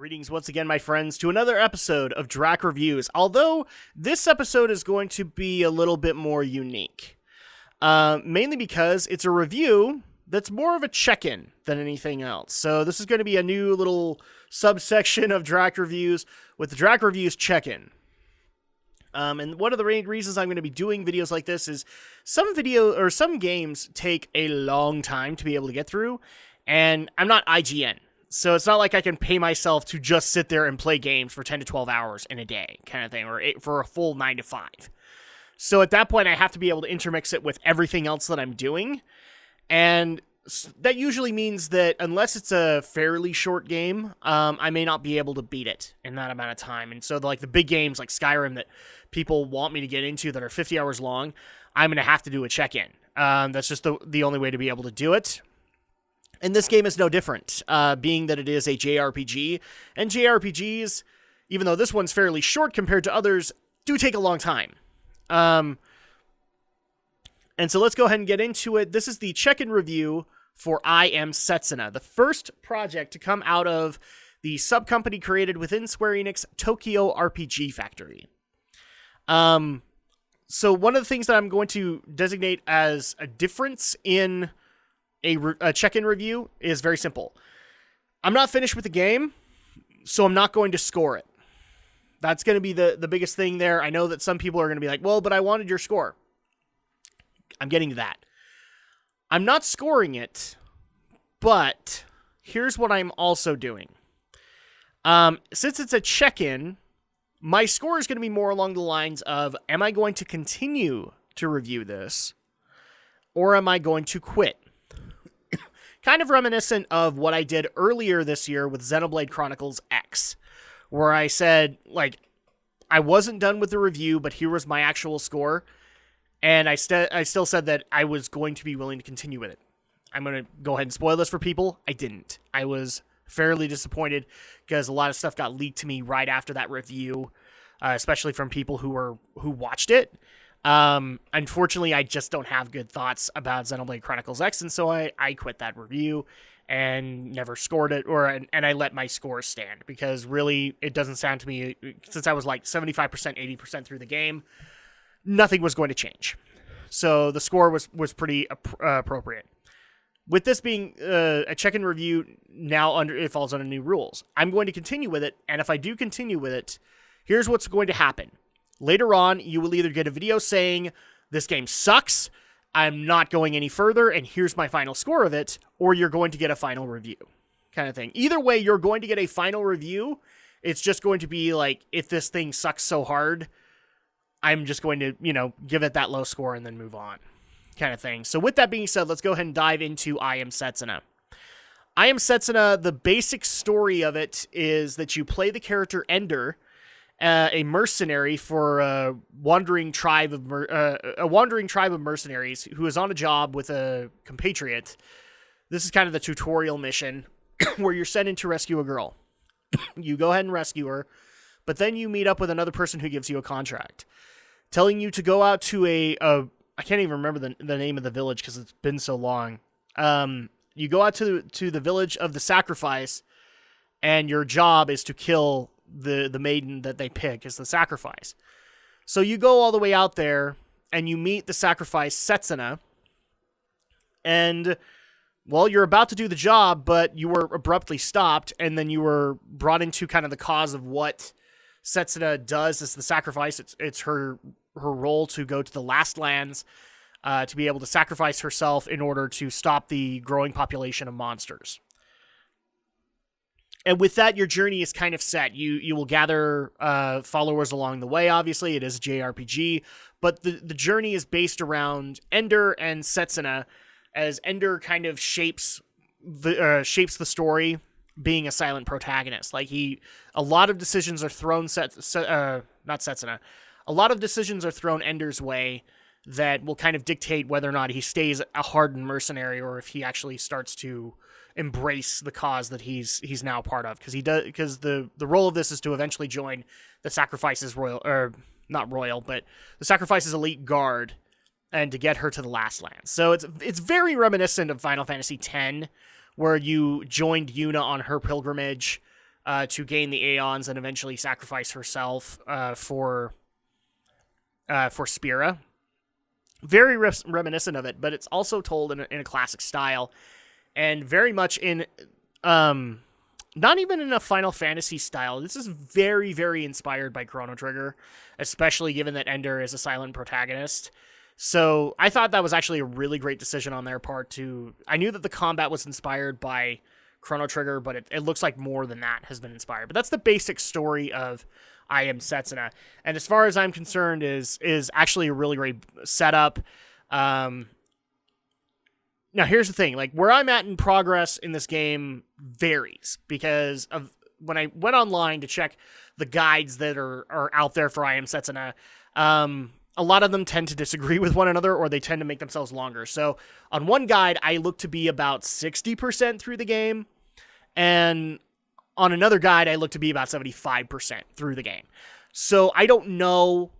Greetings once again, my friends, to another episode of Drak Reviews, although this episode is going to be a little bit more unique. Mainly because it's a review that's more of a check-in than anything else. So this is going to be a new little subsection of Drak Reviews with the Drak Reviews check-in. And one of the main reasons I'm going to be doing videos like this is some games take a long time to be able to get through, and I'm not IGN. So it's not like I can pay myself to just sit there and play games for 10 to 12 hours in a day kind of thing, or for a full 9 to 5. So at that point, I have to be able to intermix it with everything else that I'm doing. And that usually means that unless it's a fairly short game, I may not be able to beat it in that amount of time. And so the big games like Skyrim that people want me to get into that are 50 hours long, I'm going to have to do a check-in. That's just the only way to be able to do it. And this game is no different, being that it is a JRPG. And JRPGs, even though this one's fairly short compared to others, do take a long time. And so let's go ahead and get into it. This is the check-in review for I Am Setsuna, the first project to come out of the sub-company created within Square Enix Tokyo RPG Factory. So one of the things that I'm going to designate as a difference in a check-in review is very simple. I'm not finished with the game, so I'm not going to score it. That's going to be the biggest thing there. I know that some people are going to be like, well, but I wanted your score. I'm getting to that. I'm not scoring it, but here's what I'm also doing. Since it's a check-in, my score is going to be more along the lines of, am I going to continue to review this, or am I going to quit? Kind of reminiscent of what I did earlier this year with Xenoblade Chronicles X, where I said, I wasn't done with the review, but here was my actual score, and I still said that I was going to be willing to continue with it. I'm going to go ahead and spoil this for people. I didn't. I was fairly disappointed because a lot of stuff got leaked to me right after that review, especially from people who watched it. Unfortunately, I just don't have good thoughts about Xenoblade Chronicles X, and so I quit that review and never scored it, and I let my score stand, because really, it doesn't sound to me, since I was 75%, 80% through the game, nothing was going to change. So the score was pretty appropriate. With this being a check-in review, now it falls under new rules. I'm going to continue with it, and if I do continue with it, here's what's going to happen. Later on, you will either get a video saying, this game sucks, I'm not going any further, and here's my final score of it, or you're going to get a final review, kind of thing. Either way, you're going to get a final review. It's just going to be if this thing sucks so hard, I'm just going to, give it that low score and then move on, kind of thing. So with that being said, let's go ahead and dive into I Am Setsuna. I Am Setsuna, the basic story of it is that you play the character Ender, a mercenary for a wandering tribe of mercenaries who is on a job with a compatriot. This is kind of the tutorial mission where you're sent in to rescue a girl. You go ahead and rescue her, but then you meet up with another person who gives you a contract, telling you to go out to I can't even remember the name of the village because it's been so long. You go out to the village of the sacrifice, and your job is to kill the maiden that they pick as the sacrifice. So you go all the way out there, and you meet the sacrifice Setsuna, and, well, you're about to do the job, but you were abruptly stopped, and then you were brought into kind of the cause of what Setsuna does as the sacrifice. It's her role to go to the Last Lands, to be able to sacrifice herself in order to stop the growing population of monsters. And with that, your journey is kind of set. You will gather followers along the way, obviously. It is a JRPG, but the journey is based around Ender and Setsuna, as Ender kind of shapes the story, being a silent protagonist. A lot of decisions are thrown not Setsuna. A lot of decisions are thrown Ender's way that will kind of dictate whether or not he stays a hardened mercenary or if he actually starts to embrace the cause that he's now part of, because the role of this is to eventually join the Sacrifice's the Sacrifice's elite guard, and to get her to the Last Lands. So it's very reminiscent of Final Fantasy X, where you joined Yuna on her pilgrimage to gain the Aeons and eventually sacrifice herself for Spira. Very reminiscent of it, but it's also told in a classic style, and very much in not even in a Final Fantasy style. This is very, very inspired by Chrono Trigger, especially given that Ender is a silent protagonist. So I thought that was actually a really great decision on their part to... I knew that the combat was inspired by Chrono Trigger, but it looks like more than that has been inspired. But that's the basic story of I Am Setsuna. And as far as I'm concerned, is actually a really great setup. Now, here's the thing. Like, where I'm at in progress in this game varies, because of when I went online to check the guides that are out there for I Am Setsuna, a lot of them tend to disagree with one another, or they tend to make themselves longer. So, on one guide, I look to be about 60% through the game, and on another guide, I look to be about 75% through the game. So, I don't know.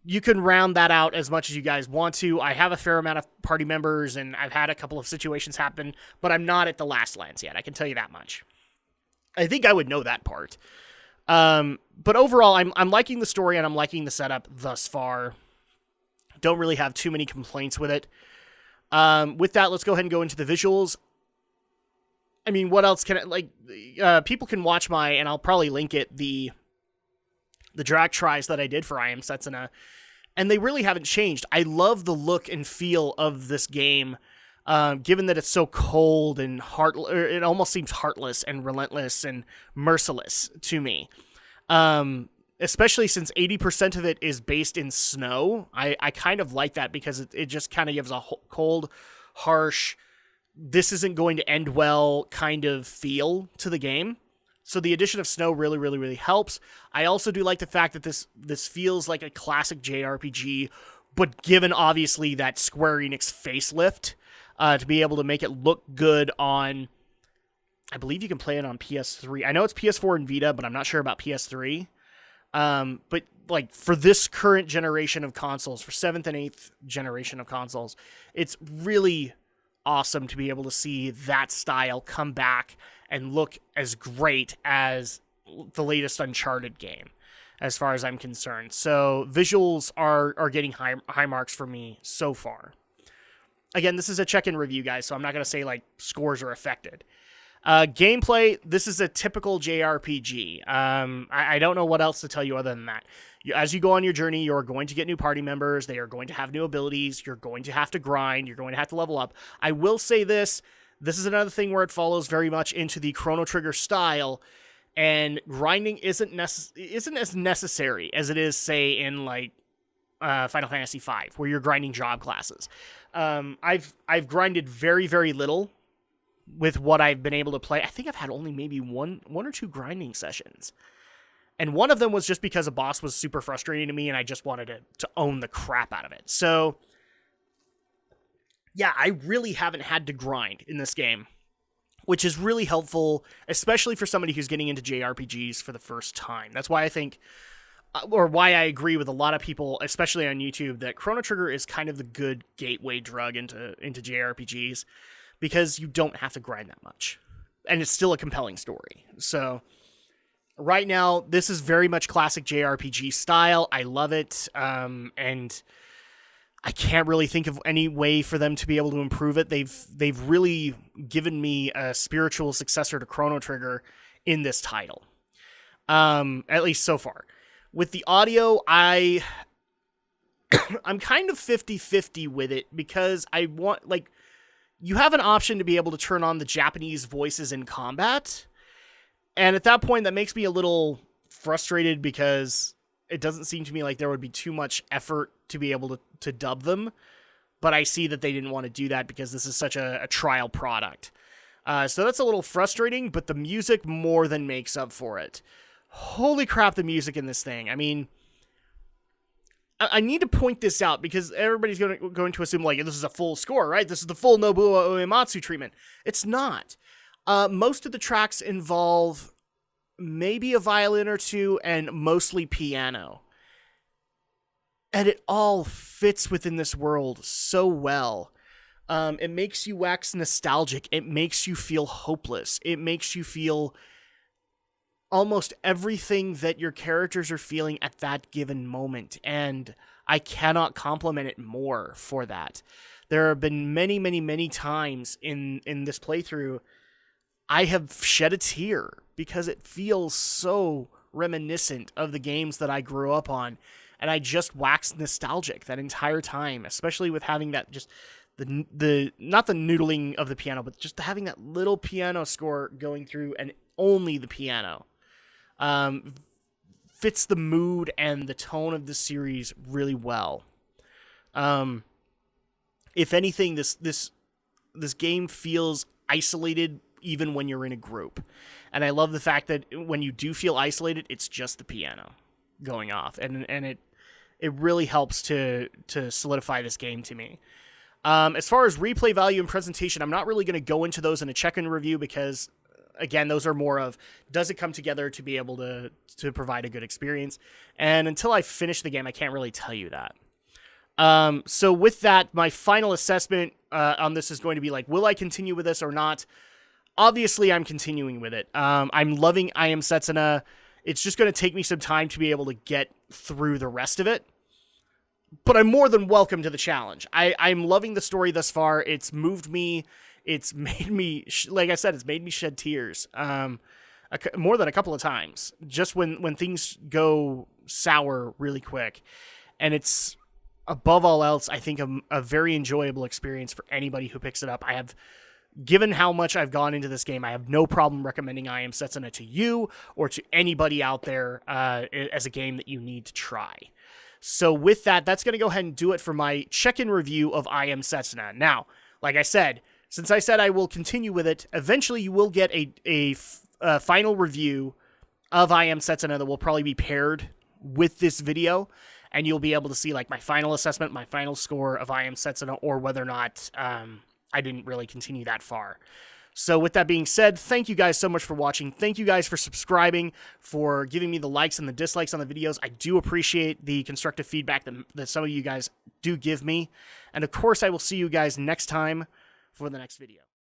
You can round that out as much as you guys want to. I have a fair amount of party members, and I've had a couple of situations happen, but I'm not at the last lands yet. I can tell you that much. I think I would know that part. But overall, I'm liking the story, and I'm liking the setup thus far. Don't really have too many complaints with it. With that, let's go ahead and go into the visuals. I mean, what else can people can watch and I'll probably link it, the Drak tries that I did for I Am Setsuna, and they really haven't changed. I love the look and feel of this game, given that it's so cold and it almost seems heartless and relentless and merciless to me. Especially since 80% of it is based in snow. I kind of like that, because it just kind of gives a cold, harsh, this isn't going to end well kind of feel to the game. So the addition of snow really, really, really helps. I also do like the fact that this feels like a classic JRPG, but given obviously that Square Enix facelift, to be able to make it look good on, I believe you can play it on PS3. I know it's PS4 and Vita, but I'm not sure about PS3. But like for this current generation of consoles, for 7th and 8th generation of consoles, it's really awesome to be able to see that style come back and look as great as the latest Uncharted game, as far as I'm concerned. So visuals are getting high marks for me so far. Again, this is a check-in review, guys, so I'm not going to say like scores are affected. Gameplay, this is a typical JRPG. I don't know what else to tell you other than that. As you go on your journey, you're going to get new party members. They are going to have new abilities. You're going to have to grind. You're going to have to level up. I will say this is another thing where it follows very much into the Chrono Trigger style, and grinding isn't as necessary as it is, say, in like Final Fantasy V, where you're grinding job classes. I've grinded very, very little with what I've been able to play. I think I've had only maybe one or two grinding sessions. And one of them was just because a boss was super frustrating to me, and I just wanted to own the crap out of it. So, yeah, I really haven't had to grind in this game, which is really helpful, especially for somebody who's getting into JRPGs for the first time. That's why I think, or why I agree with a lot of people, especially on YouTube, that Chrono Trigger is kind of the good gateway drug into JRPGs, because you don't have to grind that much. And it's still a compelling story. So right now, this is very much classic JRPG style. I love it. And I can't really think of any way for them to be able to improve it. They've really given me a spiritual successor to Chrono Trigger in this title. At least so far. With the audio, I'm kind of 50-50 with it, because I want, like, you have an option to be able to turn on the Japanese voices in combat. And at that point, that makes me a little frustrated, because it doesn't seem to me like there would be too much effort to be able to dub them. But I see that they didn't want to do that because this is such a trial product. So that's a little frustrating, but the music more than makes up for it. Holy crap, the music in this thing. I mean, I need to point this out, because everybody's going to assume, like, this is a full score, right? This is the full Nobuo Uematsu treatment. It's not. Most of the tracks involve maybe a violin or two and mostly piano. And it all fits within this world so well. It makes you wax nostalgic. It makes you feel hopeless. It makes you feel almost everything that your characters are feeling at that given moment, and I cannot compliment it more for that. There have been many, many, many times in this playthrough I have shed a tear because it feels so reminiscent of the games that I grew up on, and I just waxed nostalgic that entire time, especially with having that just the not the noodling of the piano, but just having that little piano score going through, and only the piano fits the mood and the tone of the series really well. If anything, this game feels isolated even when you're in a group. And I love the fact that when you do feel isolated, it's just the piano going off. And it really helps to solidify this game to me. As far as replay value and presentation, I'm not really going to go into those in a check-in review because, again, those are more of, does it come together to be able to provide a good experience? And until I finish the game, I can't really tell you that. So with that, my final assessment on this is going to be like, will I continue with this or not? Obviously, I'm continuing with it. I'm loving I Am Setsuna. It's just going to take me some time to be able to get through the rest of it. But I'm more than welcome to the challenge. I'm loving the story thus far. It's moved me. It's made me, like I said, it's made me shed tears more than a couple of times. Just when things go sour really quick. And it's, above all else, I think a very enjoyable experience for anybody who picks it up. Given how much I've gone into this game, I have no problem recommending I Am Setsuna to you or to anybody out there as a game that you need to try. So with that, that's going to go ahead and do it for my check-in review of I Am Setsuna. Now, like I said, since I said I will continue with it, eventually you will get a final review of I Am Setsuna that will probably be paired with this video, and you'll be able to see like my final assessment, my final score of I Am Setsuna, or whether or not I didn't really continue that far. So with that being said, thank you guys so much for watching. Thank you guys for subscribing, for giving me the likes and the dislikes on the videos. I do appreciate the constructive feedback that some of you guys do give me. And of course, I will see you guys next time for the next video.